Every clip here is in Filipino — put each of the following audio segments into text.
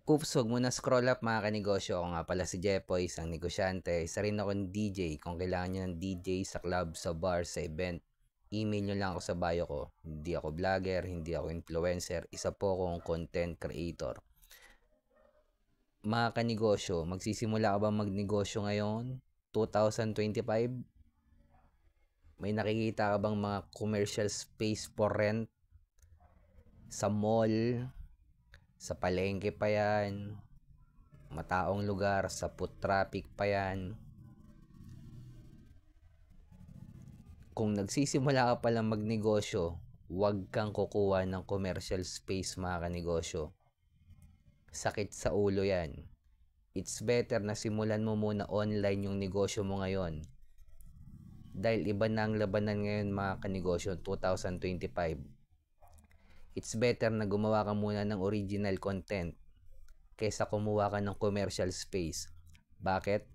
Oops, huwag mo na scroll up mga kanegosyo. Ako nga pala si Jepoy, isang negosyante. Isa rin akong DJ. Kung kailangan nyo ng DJ sa club, sa bar, sa event, email nyo lang ako sa bio ko. Hindi ako vlogger, hindi ako influencer. Isa po akong content creator. Mga kanegosyo, magsisimula ka ba magnegosyo ngayon? 2025? May nakikita ka bang mga commercial space for rent? Sa mall? Sa palengke pa yan? Mataong lugar, sa foot traffic pa yan. Kung nagsisimula ka palang magnegosyo, huwag kang kukuha ng commercial space mga kanegosyo. Sakit sa ulo yan. It's better na simulan mo muna online yung negosyo mo ngayon. Dahil iba na ang labanan ngayon mga kanegosyo 2025. It's better na gumawa ka muna ng original content kaysa kumuha ka ng commercial space. Bakit?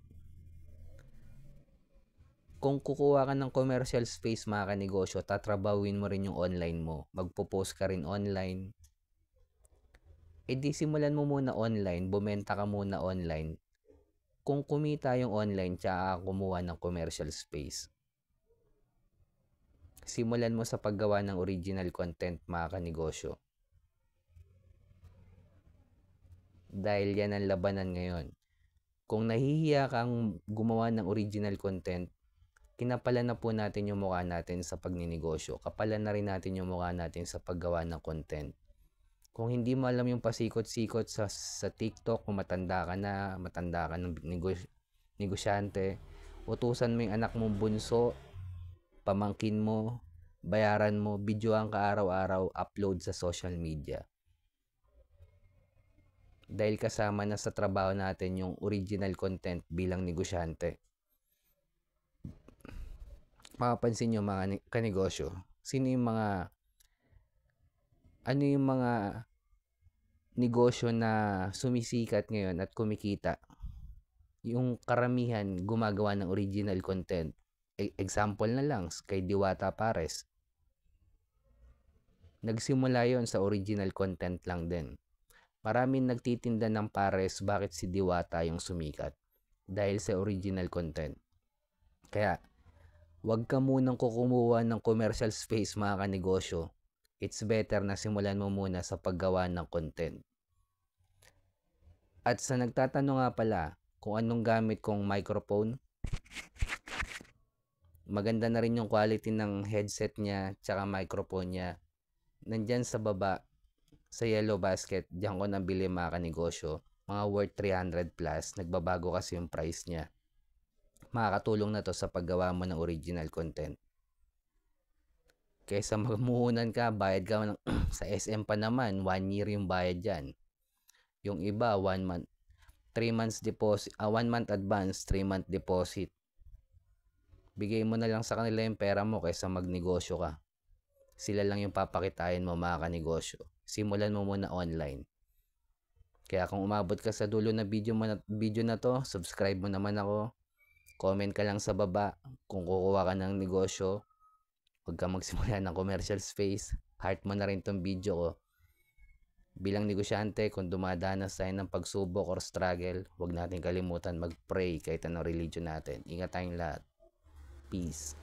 Kung kukuha ka ng commercial space mga kanegosyo, tatrabawin mo rin yung online mo. Magpo-post ka rin online. E di simulan mo muna online, bumenta ka muna online. Kung kumita yung online, tsaka kumuha ng commercial space. Simulan mo sa paggawa ng original content mga kanegosyo. Dahil yan ang labanan ngayon. Kung nahihiya kang gumawa ng original content, kinapalan na po natin yung mukha natin sa pagninegosyo. Kapalan na rin natin yung mukha natin sa paggawa ng content. Kung hindi mo alam yung pasikot-sikot sa TikTok, kung matanda ka ng negosyante, utusan mo yung anak mong bunso, pamangkin mo, bayaran mo, videoan ka araw-araw, upload sa social media. Dahil kasama na sa trabaho natin yung original content bilang negosyante. Mapapansin nyo mga kanegosyo, ano yung mga negosyo na sumisikat ngayon at kumikita? Yung karamihan gumagawa ng original content. Example na lang, kay Diwata Pares. Nagsimula yon sa original content lang din. Maraming nagtitinda ng pares, bakit si Diwata yung sumikat? Dahil sa original content. Kaya, wag ka munang kukumuha ng commercial space mga kanegosyo. It's better na simulan mo muna sa paggawa ng content. At sa nagtatanong nga pala kung anong gamit kong microphone, maganda na rin yung quality ng headset niya tsaka microphone niya. Nandyan sa baba, sa yellow basket, diyan ko nabili mga kanegosyo. Mga worth 300 plus. Nagbabago kasi yung price niya. Makakatulong na to sa paggawa mo ng original content. Kaysa magmuhunan ka, bayad ka ng, sa SM pa naman, 1 year yung bayad dyan. Yung iba, 1 month. 3 months deposit, 1 month advance, 3 month deposit. Bigay mo na lang sa kanila yung pera mo kaysa magnegosyo ka. Sila lang yung papakitain mo mga kanegosyo. Simulan mo muna online. Kaya kung umabot ka sa dulo na video na to, subscribe mo naman ako. Comment ka lang sa baba kung kukuha ka ng negosyo. Huwag ka magsimula ng commercial space. Heart mo na rin tong video ko. Bilang negosyante, kung dumadanas tayo ng pagsubok or struggle, huwag natin kalimutan mag-pray kahit anong religion natin. Ingat tayong lahat. Peace.